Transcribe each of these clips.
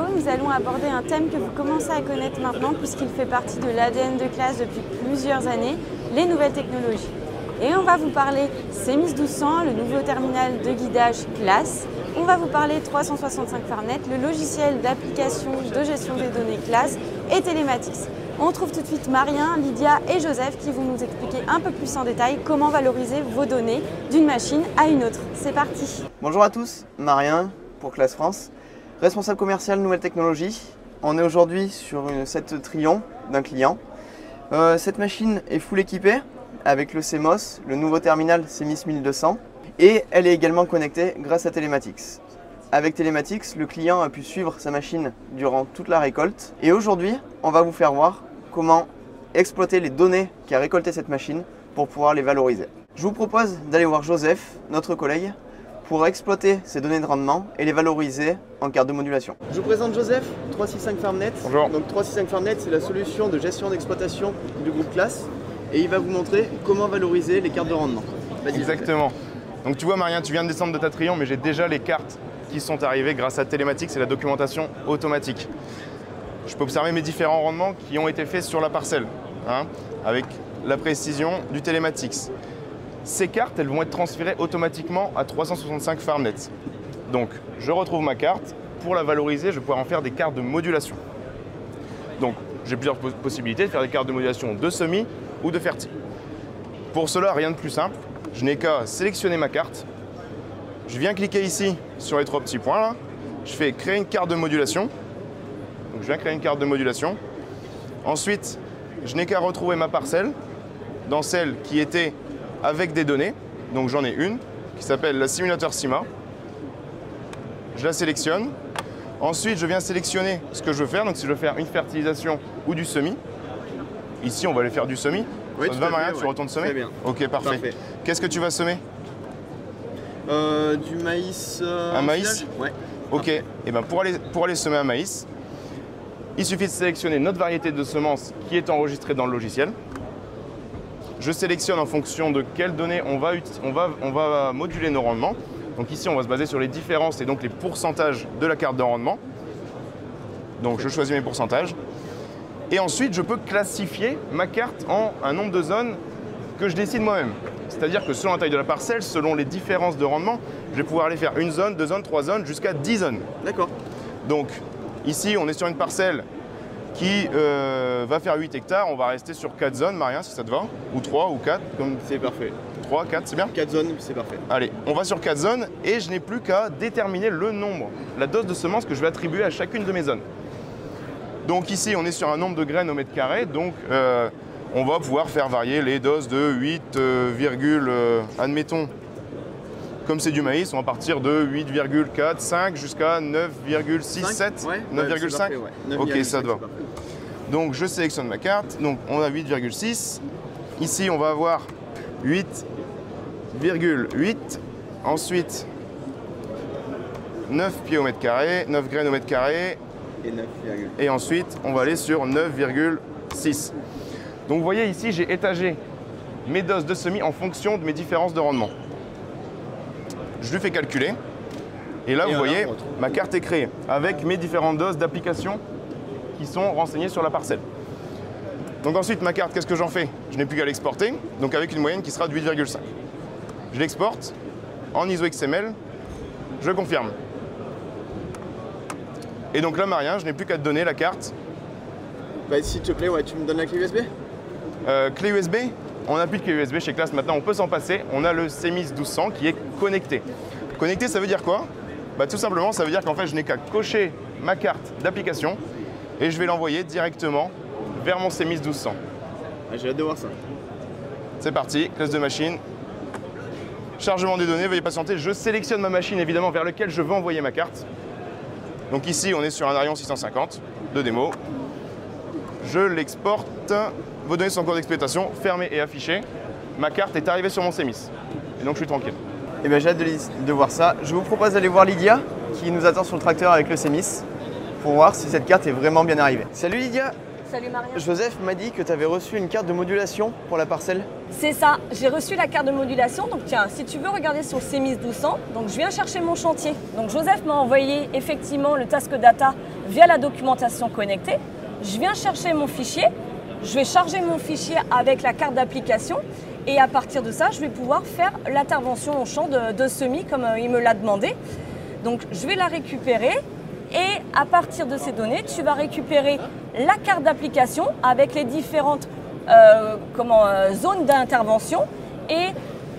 nous allons aborder un thème que vous commencez à connaître maintenant puisqu'il fait partie de l'ADN de classe depuis plusieurs années, les nouvelles technologies. Et on va vous parler CMIS 1200, le nouveau terminal de guidage classe. On va vous parler 365 Farnet, le logiciel d'application de gestion des données classe et Telematics. On trouve tout de suite Marien, Lydia et Joseph qui vont nous expliquer un peu plus en détail comment valoriser vos données d'une machine à une autre. C'est parti. Bonjour à tous, Marien pour Classe France, responsable commercial Nouvelles Technologies. On est aujourd'hui sur cette Trion d'un client. Cette machine est full équipée avec le CMOS, le nouveau terminal CMIS 1200 et elle est également connectée grâce à Telematics. Avec Telematics, le client a pu suivre sa machine durant toute la récolte. Et aujourd'hui, on va vous faire voir comment exploiter les données qu'a récoltées cette machine pour pouvoir les valoriser. Je vous propose d'aller voir Joseph, notre collègue, pour exploiter ces données de rendement et les valoriser en carte de modulation. Je vous présente Joseph, 365 Farnet. Bonjour. Donc 365 Farnet, c'est la solution de gestion d'exploitation du groupe Classe. Et il va vous montrer comment valoriser les cartes de rendement. Exactement. Donc tu vois Marien, tu viens de descendre de ta Trion, mais j'ai déjà les cartes qui sont arrivées grâce à Telematics et la documentation automatique. Je peux observer mes différents rendements qui ont été faits sur la parcelle, avec la précision du Telematics. Ces cartes, elles vont être transférées automatiquement à 365 Farnet. Donc, je retrouve ma carte. Pour la valoriser, je vais pouvoir en faire des cartes de modulation. Donc, j'ai plusieurs possibilités de faire des cartes de modulation de semi ou de ferti. Pour cela, rien de plus simple. Je n'ai qu'à sélectionner ma carte. Je viens cliquer ici sur les trois petits points là. Je fais créer une carte de modulation. Donc je viens créer une carte de modulation. Ensuite, je n'ai qu'à retrouver ma parcelle dans celle qui était avec des données. Donc j'en ai une qui s'appelle la simulateur CIMA. Je la sélectionne. Ensuite, je viens sélectionner ce que je veux faire. Donc si je veux faire une fertilisation ou du semis. Ici, on va aller faire du semis. Oui, ça te va Marien, tu retournes semer? Très bien. Ok, parfait. Qu'est-ce que tu vas semer? Du maïs. Un maïs? Ouais. Ok, et ben pour aller semer un maïs, il suffit de sélectionner notre variété de semences qui est enregistrée dans le logiciel. Je sélectionne en fonction de quelles données on va moduler nos rendements. Donc ici, on va se baser sur les différences et donc les pourcentages de la carte de rendement. Donc je choisis mes pourcentages. Et ensuite, je peux classifier ma carte en un nombre de zones que je décide moi-même. C'est-à-dire que selon la taille de la parcelle, selon les différences de rendement, je vais pouvoir aller faire une zone, deux zones, trois zones, jusqu'à 10 zones. D'accord. Donc ici, on est sur une parcelle qui va faire 8 hectares. On va rester sur 4 zones, Marien, si ça te va. Ou 3 ou 4. C'est parfait. 3, 4, c'est bien? 4 zones, c'est parfait. Allez, on va sur 4 zones et je n'ai plus qu'à déterminer le nombre, la dose de semences que je vais attribuer à chacune de mes zones. Donc ici, on est sur un nombre de graines au mètre carré. Donc on va pouvoir faire varier les doses de 8, admettons, comme c'est du maïs, on va partir de 8,4, 5 jusqu'à 9,67, ouais, 9,5. Ouais. Ok, ça te va. Donc je sélectionne ma carte. Donc on a 8,6. Ici, on va avoir 8,8. Ensuite, 9 pieds au mètre carré, 9 graines au mètre carré. Et ensuite, on va aller sur 9,6. Donc vous voyez ici, j'ai étagé mes doses de semis en fonction de mes différences de rendement. Je lui fais calculer. Et là, vous voyez, ma carte est créée avec mes différentes doses d'application qui sont renseignées sur la parcelle. Donc ensuite, ma carte, qu'est-ce que j'en fais? Je n'ai plus qu'à l'exporter, donc avec une moyenne qui sera de 8,5. Je l'exporte en ISO XML, je confirme. Et donc là, Marien, je n'ai plus qu'à te donner la carte. Bah, s'il te plaît, ouais, tu me donnes la clé USB? Clé USB, on n'a plus de clé USB chez Classe maintenant, on peut s'en passer. On a le CMIS 1200 qui est connecté. Connecté, ça veut dire quoi? Bah, tout simplement, ça veut dire qu'en fait, je n'ai qu'à cocher ma carte d'application et je vais l'envoyer directement vers mon CMIS 1200. Ah, j'ai hâte de voir ça. C'est parti, classe de machine. Chargement des données, veuillez patienter. Je sélectionne ma machine évidemment vers laquelle je veux envoyer ma carte. Donc ici, on est sur un Arion 650 de démo. Je l'exporte. Vos données sont en cours d'exploitation, fermées et affichées. Ma carte est arrivée sur mon CMIS. Et donc, je suis tranquille. Eh bien, j'ai hâte de voir ça. Je vous propose d'aller voir Lydia, qui nous attend sur le tracteur avec le CMIS, pour voir si cette carte est vraiment bien arrivée. Salut Lydia! Salut Marien. Joseph m'a dit que tu avais reçu une carte de modulation pour la parcelle. C'est ça, j'ai reçu la carte de modulation. Donc tiens, si tu veux regarder sur le CMIS 1200, donc je viens chercher mon chantier. Donc Joseph m'a envoyé effectivement le task data via la documentation connectée. Je viens chercher mon fichier, je vais charger mon fichier avec la carte d'application et à partir de ça, je vais pouvoir faire l'intervention au champ de semis comme il me l'a demandé. Donc je vais la récupérer et à partir de ces données, tu vas récupérer la carte d'application avec les différentes zones d'intervention et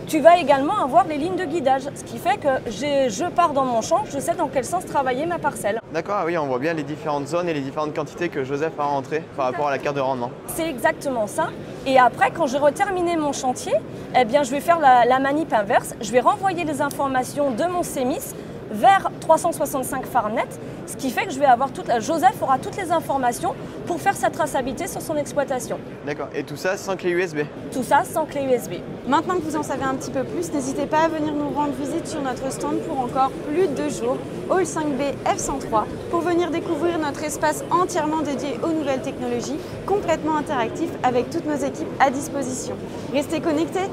tu vas également avoir les lignes de guidage, ce qui fait que je pars dans mon champ, je sais dans quel sens travailler ma parcelle. D'accord, oui, on voit bien les différentes zones et les différentes quantités que Joseph a rentrées par rapport à la carte de rendement. C'est exactement ça. Et après, quand j'aurai terminé mon chantier, eh bien, je vais faire la manip inverse. Je vais renvoyer les informations de mon CEMIS vers 365 Farmnet, ce qui fait que Joseph aura toutes les informations pour faire sa traçabilité sur son exploitation. D'accord, et tout ça sans clé USB? Tout ça sans clé USB. Maintenant que vous en savez un petit peu plus, n'hésitez pas à venir nous rendre visite sur notre stand pour encore plus de 2 jours, Hall 5B F103, pour venir découvrir notre espace entièrement dédié aux nouvelles technologies, complètement interactif avec toutes nos équipes à disposition. Restez connectés!